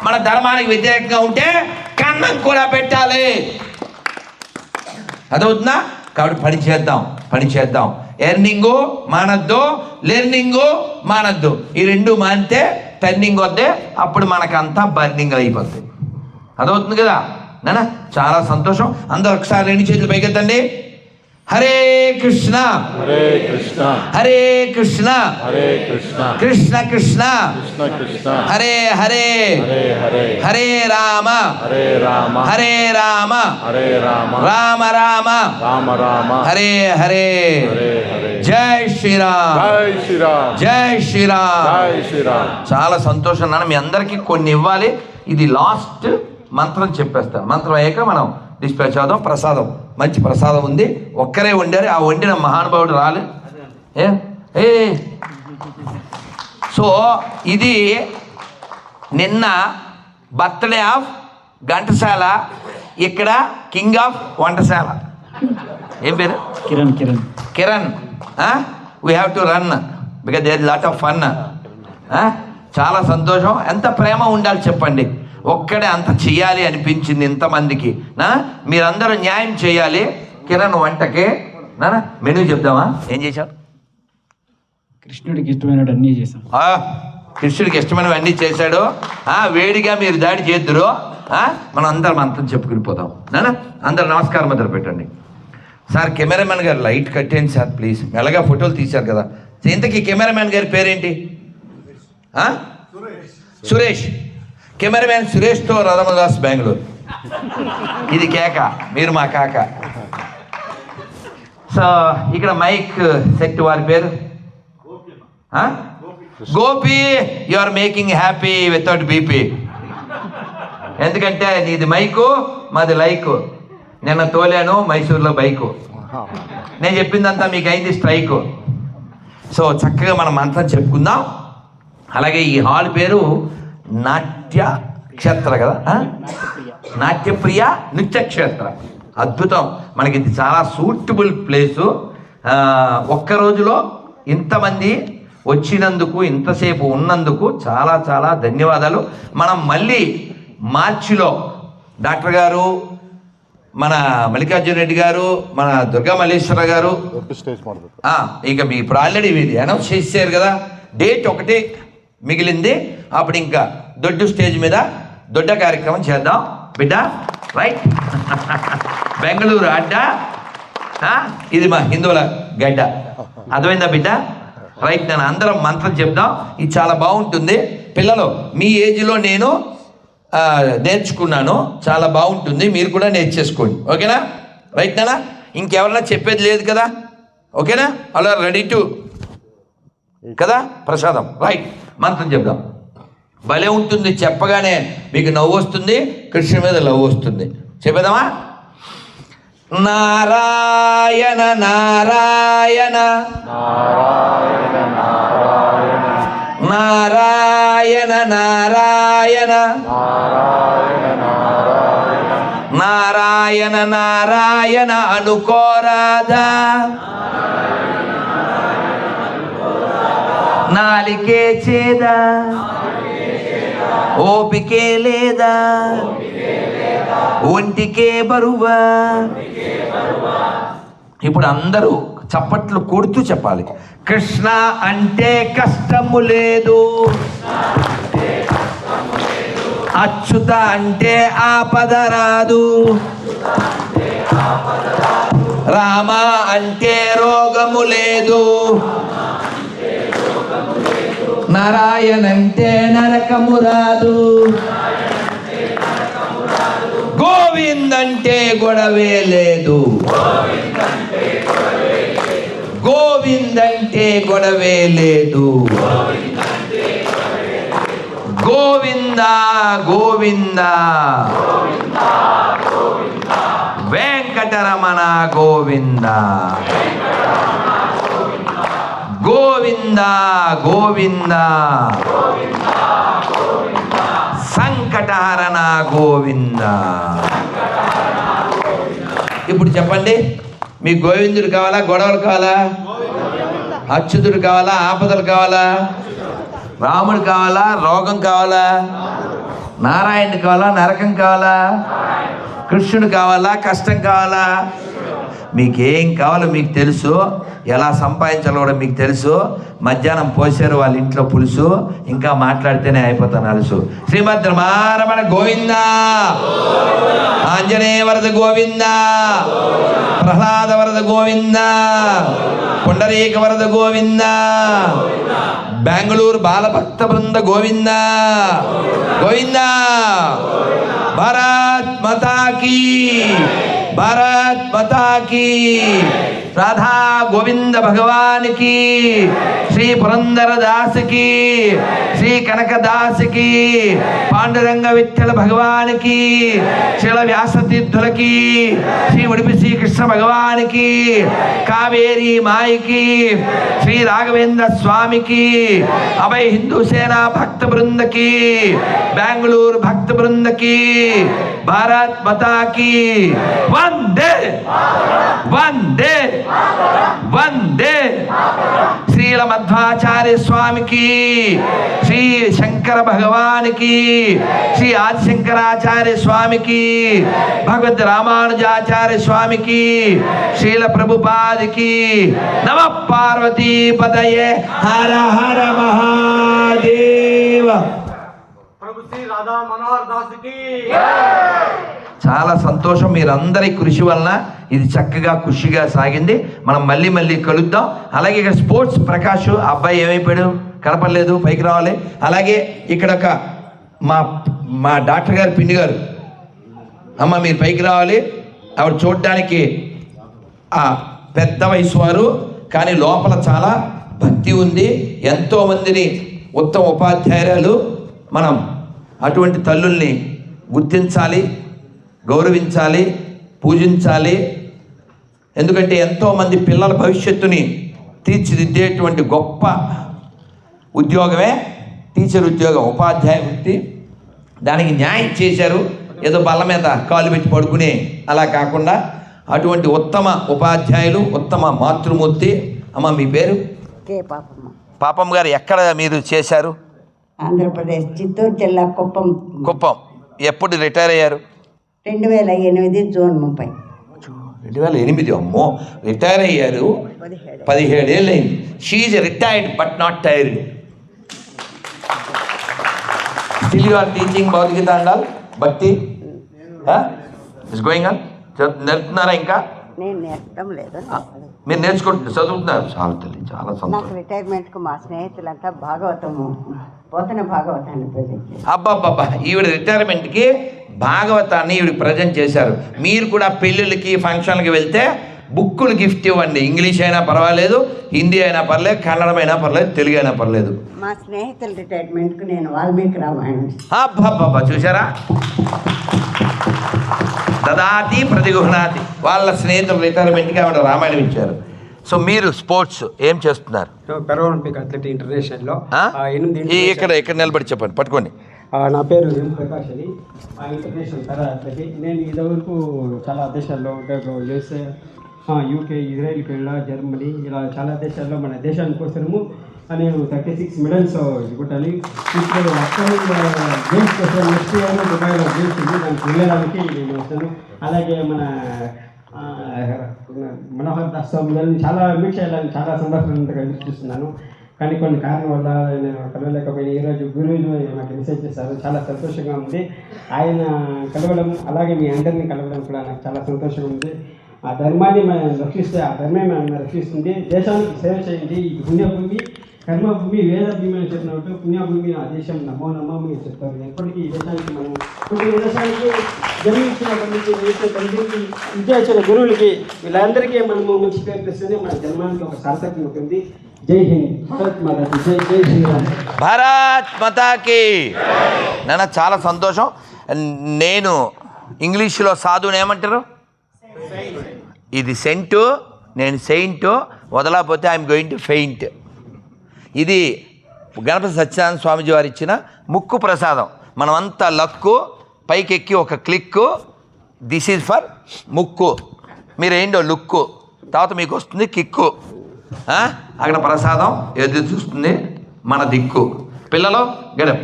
మన ధర్మానికి వ్యతిరేకంగా ఉంటే కన్నం కూడా పెట్టాలి. అదవుతుందా? కాబట్టి పని చేద్దాం. ఎర్నింగు మానద్దు, లెర్నింగు మానద్దు. ఈ 2 మానితే టర్నింగ్ వద్దే, అప్పుడు మనకంతా బర్నింగ్ అయిపోతుంది. అదవుతుంది కదా నానా? చాలా సంతోషం. అందరూ ఒకసారి 2 చేతులు పైకెత్తండి. హరే కృష్ణ హరే కృష్ణ హరే కృష్ణ హరే కృష్ణ కృష్ణ కృష్ణ కృష్ణ కృష్ణ హరే హరే హరే హరే హరే రామ హరే రామ హరే రామ హరే రామ రామ రామ రామ రామ హరే హరే హరే హరే. జై శ్రీరామ్, జై శ్రీరామ్, జై శ్రీరామ్, జై శ్రీరామ్. చాలా సంతోషం నాన్న. మీ అందరికీ కొన్ని ఇవ్వాలి. ఇది లాస్ట్ మంత్రం చెప్పేస్తాను. మంత్రం అయ్యాక మనం డిస్పాచ్ అవుదాం. ప్రసాదం, మంచి ప్రసాదం ఉంది. ఒక్కరే వండారు, ఆ వండిన మహానుభావుడు రాలే. సో ఇది నిన్న బర్త్డే ఆఫ్ ఘంటసాల, ఇక్కడ కింగ్ ఆఫ్ వంటశాల. ఏం పేరు? Kiran. Kiran Kiran we have to run because there is lot of fun. చాలా సంతోషం. ఎంత ప్రేమ ఉండాలి చెప్పండి. ఒక్కడే అంత చెయ్యాలి అనిపించింది ఇంతమందికి. మీరందరూ న్యాయం చేయాలి. కిరణ్ వంటకే నానా మెనూ చెప్దామా? ఏం చేశావు? కృష్ణుడికి ఇష్టమైనవి అన్నీ చేశాం. కృష్ణుడికి ఇష్టమైనవి అన్నీ చేశాడు. వేడిగా మీరు దాడి చేద్దురు. మనం అందరం అంతం చెప్పుకుని పోదాం. నానా అందరు నమస్కారం మొదలు పెట్టండి. సార్ కెమెరామెన్ గారు లైట్ కట్టేయండి సార్ ప్లీజ్. మెల్లగా ఫోటోలు తీశారు కదా. ఇంతకీ కెమెరామెన్ గారి పేరేంటి? సురేష్. కెమెరామెన్ సురేష్తో రథమదాస్ బెంగళూరు. ఇది కేక, మీరు మా కాక. సో ఇక్కడ మైక్ సెట్ వారి పేరు Gopi. You are making happy without BP. ఎందుకంటే నీది మైకు, మాది లైకు. నిన్న తోలాను మైసూర్లో బైకు. నేను చెప్పిందంతా మీకు అయింది స్ట్రైక్. సో చక్కగా మనం మంత్రం చెప్పుకుందాం. అలాగే ఈ హాల్ పేరు నాట్య క్షేత్ర కదా, నాట్యప్రియ నృత్యక్షేత్ర. అద్భుతం, మనకి ఇది చాలా సూటబుల్ ప్లేసు. ఒక్క రోజులో ఇంతమంది వచ్చినందుకు, ఇంతసేపు ఉన్నందుకు చాలా చాలా ధన్యవాదాలు. మనం మళ్ళీ మార్చిలో డాక్టర్ గారు, మన మల్లికార్జున రెడ్డి గారు, మన దుర్గా మల్లేశ్వర గారు, ఇంకా మీ ఇప్పుడు ఆల్రెడీ ఇది అనౌన్స్ చేశారు కదా, డేట్ ఒకటి మిగిలింది. అప్పుడు ఇంకా దొడ్డు స్టేజ్ మీద దొడ్డ కార్యక్రమం చేద్దాం బిడ్డ, రైట్? బెంగళూరు అడ్డ, ఇది మా హిందువుల గడ్డ, అర్థమైందా బిడ్డ? రైట్, నేను అందరం మంత్రం చెప్దాం. ఇది చాలా బాగుంటుంది పిల్లలు. మీ ఏజ్లో నేను నేర్చుకున్నాను, చాలా బాగుంటుంది, మీరు కూడా నేర్చేసుకోండి. ఓకేనా? రైట్ నానా? ఇంకెవరన్నా చెప్పేది లేదు కదా? ఓకేనా? అలా రెడీ టు కదా ప్రసాదం. రైట్, మంత్రం చెప్దాం. భలే ఉంటుంది, చెప్పగానే మీకు నవ్వు వస్తుంది, కృష్ణుడి మీద లవ్ వస్తుంది. చెప్పేద్దామా? నారాయణ నారాయణ నారాయణ నారాయణ నారాయణ నారాయణ అనుకోరాదా, నాలికే చేదా, ఓపికే లేదా, ఒంటికే బరువా. ఇప్పుడు అందరూ చప్పట్లు కొడుతూ చెప్పాలి. కృష్ణ అంటే కష్టము లేదు, అచ్యుత అంటే ఆపద రాదు, రామ అంటే రోగము లేదు, నారాయణ అంటే నరకము రాదు, గోవింద్ అంటే గొడవే లేదు, గోవింద్ అంటే గొడవే లేదు, గోవింద గోవింద వెంకటరమణ గోవింద, గోవింద గోవింద సంకటహరణ గోవింద. ఇప్పుడు చెప్పండి, మీ గోవిందుడు కావాలా, గొడవలు కావాలా, అచ్యుతుడు కావాలా, ఆపదలు కావాలా, రాముడు కావాలా, రోగం కావాలా, నారాయణుడు కావాలా, నరకం కావాలా, కృష్ణుడు కావాలా, కష్టం కావాలా? మీకేం కావాలో మీకు తెలుసు, ఎలా సంపాదించాలో కూడా మీకు తెలుసు. మధ్యాహ్నం పోసారు వాళ్ళ ఇంట్లో పులుసు, ఇంకా మాట్లాడితేనే అయిపోతాను అలుసు. శ్రీమద్ రమారమణ గోవింద, ఆంజనేయ వరద గోవింద, ప్రహ్లాద వరద గోవింద, పుండరీక వరద గోవింద, బెంగళూరు బాలభక్త బృంద గోవింద గోవింద. భారత్ మాతా కీ, భారత్ మాతా కీ. రాధా గోవింద భగవాన్ की, श्री पुरंदर दास की, श्री कनक दास की, पांडुरंग विठल भगवान की, शिल व्यास तीर्थुल की, श्री उडुपी श्री कृष्ण भगवान की, कावेरी माई की, श्री राघवेंद्र स्वामी की, अभय हिंदू सेना भक्त वृंद की, बेंगलुरु भक्त वृंद की, भारत माता की. वंदे वंदे वंदे. श्रील मध्वाचार्य स्वामी की, श्री शंकर भगवान की, श्री आदि शंकराचार्य स्वामी की, भगवत रामानुजाचार्य स्वामी की, श्रील प्रभुपाद की. नमः पार्वती पतये, हर हर महादेव. प्रभु श्री राधा मनोहर दास की. చాలా సంతోషం, మీరందరి కృషి వలన ఇది చక్కగా ఖుషిగా సాగింది. మనం మళ్ళీ మళ్ళీ కలుద్దాం. అలాగే ఇక్కడ స్పోర్ట్స్ ప్రకాష్ అబ్బాయి ఏమైపోయాడు, కనపడలేదు, పైకి రావాలి. అలాగే ఇక్కడ ఒక మా డాక్టర్ గారు, పిండి గారు, అమ్మ మీరు పైకి రావాలి. ఆవిడ చూడడానికి పెద్ద వయసు వారు, కానీ లోపల చాలా భక్తి ఉంది. ఎంతోమందిని ఉత్తమ ఉపాధ్యాయురాలు. మనం అటువంటి తల్లుల్ని గుర్తించాలి, గౌరవించాలి, పూజించాలి. ఎందుకంటే ఎంతోమంది పిల్లల భవిష్యత్తుని తీర్చిదిద్దేటువంటి గొప్ప ఉద్యోగమే టీచర్ ఉద్యోగం, ఉపాధ్యాయ వృత్తి. దానికి న్యాయం చేశారు. ఏదో బల్ల మీద కాలు పెట్టి పడుకునే అలా కాకుండా అటువంటి ఉత్తమ ఉపాధ్యాయులు, ఉత్తమ మాతృమూర్తి. అమ్మ మీ పేరు? కే పాపమ్మ. పాపమ్మ గారు ఎక్కడ మీరు చేశారు? ఆంధ్రప్రదేశ్ చిత్తూరు జిల్లా కుప్పం. కుప్పం. ఎప్పుడు రిటైర్ అయ్యారు? 2008 జూన్ 30. 2008. అమ్మో, రిటైర్ అయ్యారు. 17 ఏళ్ళు అయింది. She retired but not tired. Still you are teaching Bhagavad Gita అండాలి భక్తి ఇస్ గోయింగ్ ఆన్. నేర్పుతున్నారా ఇంకా? నేను నేర్పడం లేదు, మీరు నేర్చుకుంటున్నారు, చదువుతున్నారు. చాలా తల్లి, చాలా నాకు సంతోషం. రిటైర్మెంట్కు మా స్నేహితులంతా భాగవతము పోతన భాగవతాన్ని ప్రజెంట్ చేశారు. అబ్బాబ్బా, ఈవిడ రిటైర్మెంట్కి భాగవతాన్ని ఈవిడ ప్రజెంట్ చేశారు. మీరు కూడా పెళ్ళిళ్ళకి ఫంక్షన్లకి వెళ్తే బుక్కులు గిఫ్ట్ ఇవ్వండి. ఇంగ్లీష్ అయినా పర్వాలేదు, హిందీ అయినా పర్లేదు, కన్నడం అయినా పర్లేదు, తెలుగు అయినా పర్లేదు. మా స్నేహితుల రిటైర్మెంట్కు నేను వాల్మీకి రామాయణం. అబ్బాబ్బా, చూసారా? దదాతి ప్రతిగుణాతి. వాళ్ళ స్నేహితుల రిటైర్మెంట్కి ఆవిడ రామాయణం ఇచ్చారు. సో మీరు స్పోర్ట్స్ ఏం చేస్తున్నారు? పారాలింపిక్ అథ్లెట్ ఇంటర్నేషనల్లో ఇక్కడ నిలబడి చెప్పండి, పట్టుకోండి. నా పేరు ఎం ప్రకాష్ అని. International para athlete. నేను ఇదివరకు చాలా దేశాల్లో USA, UK, Israel, Canada, Germany ఇలా చాలా దేశాల్లో మన దేశానికి కోసము నేను 36 మెడల్స్ కొట్టాలి. ఇప్పుడు అప్కమింగ్ గేమ్స్ కోసం నెక్స్ట్ ఇయర్ దుబాయ్లో గేమ్స్ ఉంది, దానికి వెళ్ళడానికి నేను వస్తాను. అలాగే మన మనోహర్ దాస్ స్వామి చాలా మీట్ చేయాలని చాలా సందర్భంగా ఎదురుచూస్తున్నాను. కానీ కొన్ని కారణం వల్ల నేను కలవలేకపోయినా ఈరోజు గురువులు నాకు మెసేజ్ చేశారు. చాలా సంతోషంగా ఉంది. ఆయన కలవడం, అలాగే మీ అందరినీ కలవడం కూడా నాకు చాలా సంతోషంగా ఉంది. ఆ ధర్మాన్ని మనం రక్షిస్తే ఆ ధర్మే మనం రక్షిస్తుంది. దేశానికి సేవ చేయండి. ఈ పుణ్యభూమి, కర్మభూమి, వేద భూమి అని చెప్పినట్టు పుణ్యభూమి ఆ దేశం నమో నమో చెప్తారు. ఎప్పటికీ ఈ దేశానికి మనం ఈ దేశానికి జన్మించినటువంటి విద్యాచిన గురువులకి వీళ్ళందరికీ మనము మంచి పేరు తెస్తేనే మన జన్మానికి ఒక సార్థకం ఉంటుంది. జై హింద్, భారత్ మాతాకి జై, జై శ్రీరామ్. భారత్ మాతాకి. నాన్న చాలా సంతోషం. నేను ఇంగ్లీష్లో సాధువుని ఏమంటారు? ఇది సెంటు, నేను సెయింట్. వదలకపోతే ఐఎమ్ గోయింగ్ టు ఫెయింట్. ఇది గణపతి సత్యనారాయణ స్వామిజీ వారు ఇచ్చిన ముక్కు ప్రసాదం. మనమంతా లక్కు పైకెక్కి ఒక క్లిక్కు. దిస్ ఈజ్ ఫర్ ముక్కు. మీరు ఏంటో లుక్కు, తర్వాత మీకు వస్తుంది కిక్కు. అక్కడ ప్రసాదం ఎదురు చూస్తుంది మన దిక్కు. పిల్లలు గడప.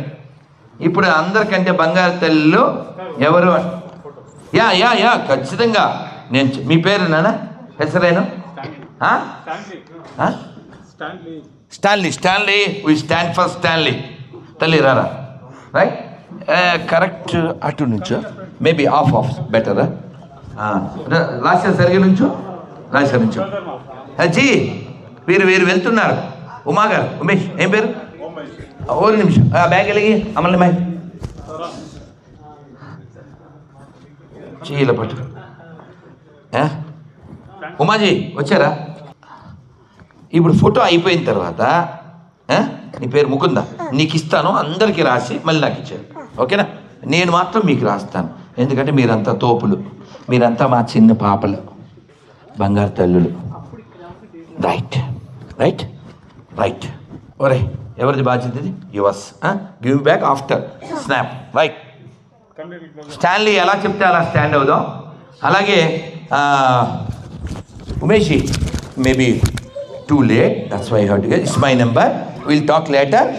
ఇప్పుడు అందరికంటే బంగారు తల్లిలో ఎవరు? యా ఖచ్చితంగా. నేను మీ పేరు నాన్న హెసరేను? Stanley. We stand for Stanley. తల్లి రారా. Right, correct. అటు నుంచో మేబీ ఆఫ్ బెటర్. రాశారు సరిగ్గా నుంచో, రాశారు నుంచో. జీ వీరు వెళ్తున్నారు. ఉమా గారు, ఉమేష్ ఏం పేరు? ఒక నిమిషం బ్యాగ్ వెళ్ళి అమల్ని మ్యాగ్ చీల పట్టు. ఉమాజీ వచ్చారా? ఇప్పుడు ఫోటో అయిపోయిన తర్వాత నీ పేరు ముకుందా, నీకు ఇస్తాను. అందరికీ రాసి మళ్ళీ నాకు ఇచ్చారు, ఓకేనా? నేను మాత్రం మీకు రాస్తాను. ఎందుకంటే మీరంతా తోపులు, మీరంతా మా చిన్న పాపలు, బంగారు తల్లులు. రైట్. ఒరే, ఎవరిది బాధ్యత ఇది? Yours. Give back after snap. Right. Stanley ఎలా చెప్తే అలా స్టాండ్ అవుదాం. అలాగే Umesh, maybe too late, that's why hurt. It's my number, will talk later.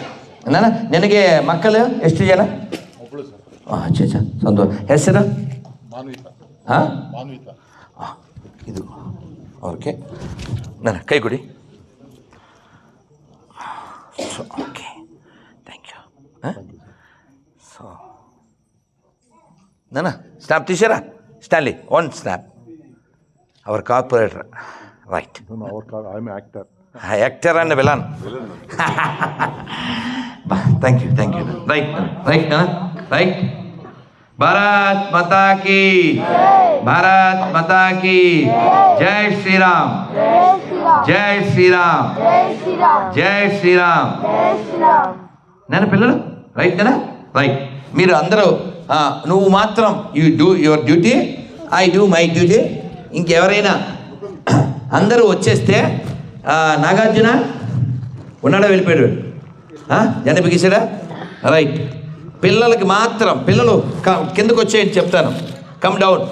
ನನಗೆ ಮಕ್ಕಳು ಎಷ್ಟು ಜನ? ಅಚ್ಚಾ ಸಂತೋಷ. ಹೆಸರು? ಹಾಂ, ಇದು ಓಕೆ. ನನ್ನ ಕೈ ಕೊಡಿ. So okay, thank you. So ನನ್ನ ಸ್ನ್ಯಾಪ್ తీసారా? Stanley, one snap. Our corporator. Right. Actor and villain. Thank you. Right. Bharat మాతాకి, భారత్ మాతాకి జై శ్రీరామ్. జై శ్రీరామ్. జై శ్రీరామ్. నేను పిల్లలు రైట్ కదా? రైట్. మీరు అందరూ నువ్వు మాత్రం you do your duty, I do my duty. ఇంకెవరైనా అందరూ వచ్చేస్తే నాగార్జున ఉన్నాడా, వెళ్ళిపోయాడు? జనపికిసాడా? రైట్. పిల్లలకి మాత్రం, పిల్లలు కిందకు వచ్చేయండి, చెప్తాను. Come down.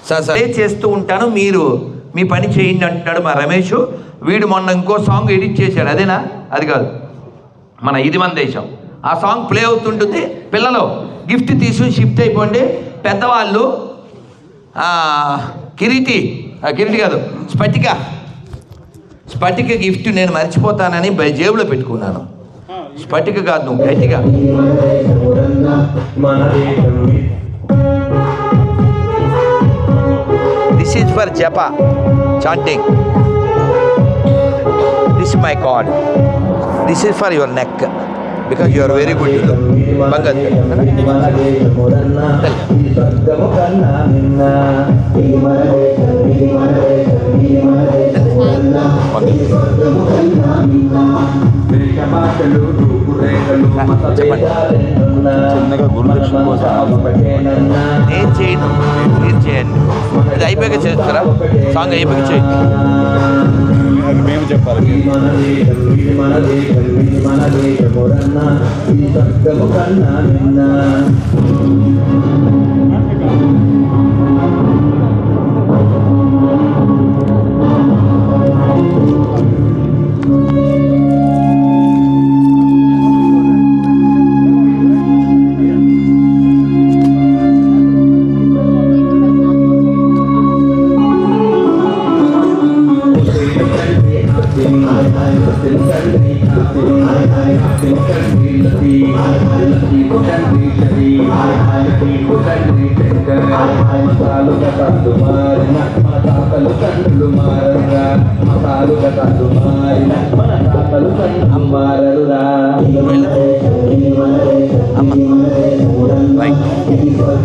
సరే చేస్తూ ఉంటాను, మీరు మీ పని చేయండి అంటున్నాడు మా రమేష్. వీడు మొన్న ఇంకో సాంగ్ ఎడిట్ చేశాడు, అదేనా? అది కాదు, మన ఇది మన దేశం. ఆ సాంగ్ ప్లే అవుతుంటుంది. పిల్లలు గిఫ్ట్ తీసుకుని షిఫ్ట్ అయిపోండి. పెద్దవాళ్ళు కిరీటి కాదు, స్ఫటిక గిఫ్ట్ నేను మర్చిపోతానని జేబులో పెట్టుకున్నాను. స్ఫటిక కాదు, నువ్వు గట్టిగా. This is for japa chanting. This my God. This is for your neck because you are very good. Bhagat. చిన్నగా గురుదక్షిణ కోసం నేను చేయను, మీరు చేయండి. అది అయిపోయాక చేస్తారా? సాంగ్ అయిపోయాక చేయండి. మేము చెప్పాలి.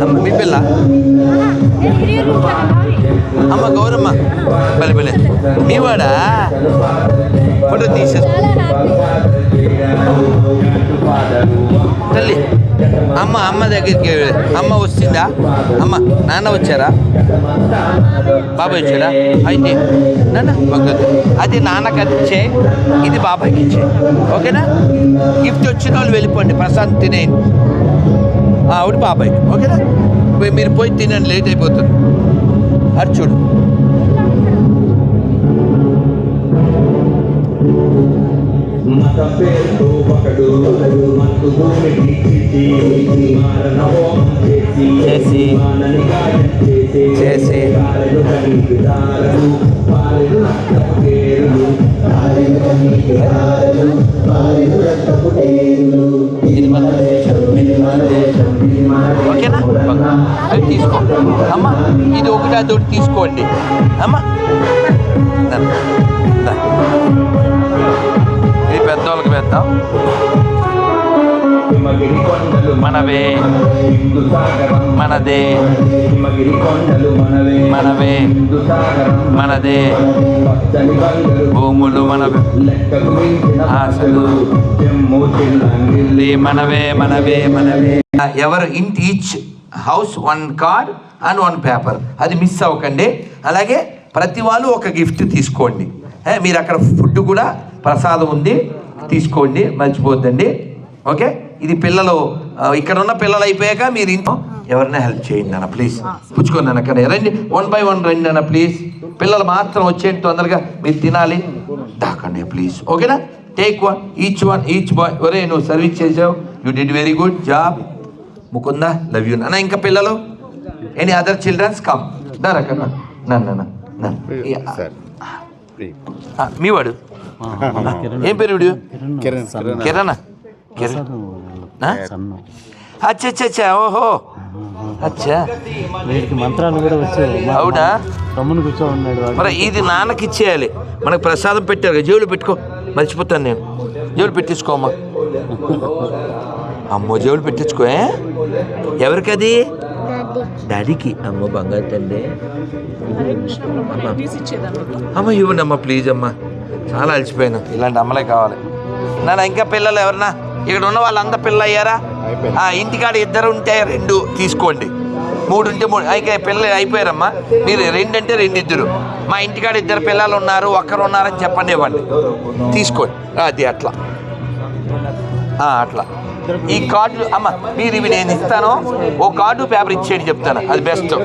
అమ్మ మీ పిల్ల అమ్మ గౌరమ్మ బలి మీవాడా ఫోటో తీసేస్తా తల్లి. అమ్మ దగ్గరికి అమ్మ వచ్చిందా? అమ్మ నాన్న వచ్చారా? బాబాయ్ వచ్చారా? అయితే నాన్న అది నాన్నకి అది ఇచ్చే, ఇది బాబాయ్కి ఇచ్చే. ఓకేనా? గిఫ్ట్ వచ్చిన వాళ్ళు వెళ్ళిపోండి, ప్రసాద్ తినేయండి. ఆవిడ బాబాయ్. ఓకేనా? మీరు పోయి తినండి, లేట్ అయిపోతుంది. అది చూడు. చేసి ఓకేనా? అది తీసుకో అమ్మ, ఇది ఒకటి అదొకటి తీసుకోండి అమ్మ. ఇది పెద్దవాళ్ళకి పెద్దాం. మనవే మనదే మనవే మనదే భూములు మనవే ఆశలు మనవే మనవే మనవే. ఎవరు ఇంటి each house 1 card and 1 paper, అది మిస్ అవ్వకండి. అలాగే ప్రతి వాళ్ళు ఒక గిఫ్ట్ తీసుకోండి. మీరు అక్కడ ఫుడ్ కూడా ప్రసాదం ఉంది, తీసుకోండి, మర్చిపోద్దండి. ఓకే? ఇది పిల్లలు, ఇక్కడ ఉన్న పిల్లలు అయిపోయాక మీరు ఇంట్లో ఎవరైనా హెల్ప్ చేయండి అన్న, ప్లీజ్. పుచ్చుకోండి అన్న, అక్కడ రండి, 1 by 1 రండి అన్న, ప్లీజ్. పిల్లలు మాత్రం వచ్చేయండి తొందరగా, మీరు తినాలి. దాకండి ప్లీజ్. ఓకేనా? Take one each boy. ఒరే నువ్వు సర్వీస్ చేసావు, you did very good job. Mukunda, love you అన్న. ఇంకా పిల్లలు, ఎనీ అదర్ చిల్డ్రన్స్ కమ్. దారకన్నా నన్ను మీ వాడు ఏం పేరు? వీడు కిరణ్. అచ్చా ఓహో అచ్చా. వీడికి మంత్రాలు కూడా వచ్చాయి. అవునా? తమ్ముని కూర్చో ఉన్నాడు. మరి ఇది నాన్నకి ఇచ్చేయాలి. మనకు ప్రసాదం పెట్టారు, జేబులో పెట్టుకో. మర్చిపోతాను నేను. జేబులు పెట్టించుకోమ్మా. అమ్మో జేబులు పెట్టించుకో. ఎవరికి అది? డాడీకి. అమ్మ బంగారు తండ్రి. అమ్మ ఇవ్వండి ప్లీజ్ అమ్మ, చాలా అలసిపోయాను. ఇలాంటి అమ్మలే కావాలి నాన్న. ఇంకా పిల్లలు ఎవరన్నా ఇక్కడ ఉన్న వాళ్ళంతా పిల్లలు అయ్యారా? ఇంటికాడ 2 ఉంటే 2 తీసుకోండి, 3 ఉంటే 3. ఇంకా పిల్లలు అయిపోయారమ్మా. మీరు 2 అంటే 2 ఇద్దరు. మా ఇంటికాడ 2 పిల్లలు ఉన్నారు, ఒక్కరు ఉన్నారని చెప్పండి, ఇవ్వండి, తీసుకోండి. అది అట్లా అట్లా. ఈ కార్డులు అమ్మ మీరు ఇవి నేను ఇస్తాను, ఓ కార్డు పేపర్ ఇచ్చేయండి చెప్తాను, అది బెస్ట్. 2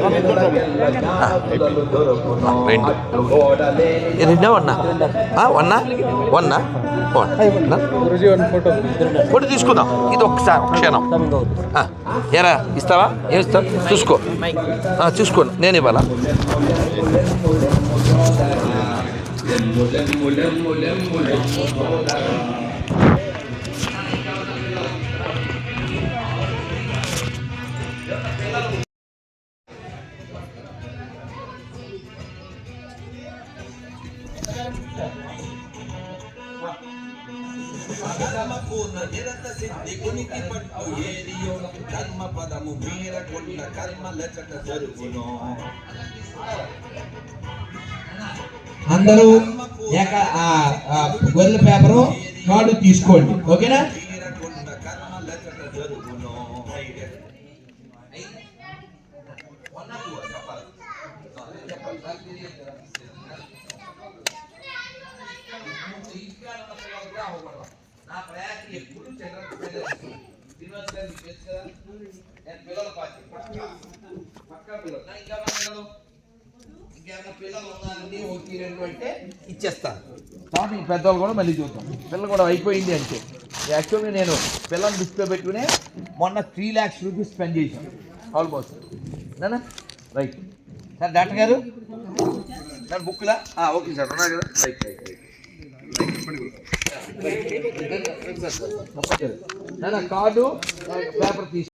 ఫోటో తీసుకుందాం. ఇది ఒక్కసారి క్షణం. ఎరా ఇస్తావా? ఏమి ఇస్తావు? చూసుకో, చూసుకోండి, నేను ఇవ్వాలా? అందరూ గొర్రెల పేపరు కార్డు తీసుకోండి, ఓకేనా? ఇచ్చేస్తాను. తర్వాత ఈ పెద్దవాళ్ళు కూడా మళ్ళీ చూద్దాం. పిల్లలు కూడా అయిపోయింది అంటే యాక్చువల్గా నేను పిల్లల్ని దృష్టిలో పెట్టుకునే మొన్న 3 lakhs రూపీస్ స్పెండ్ చేశాను ఆల్మోస్ట్. నానా రైట్ సార్. డాక్టర్ గారు సార్ బుక్లా ఓకే సార్ ఉన్నారు కదా. Right right right. నానా కార్డు పేపర్ తీసుకో.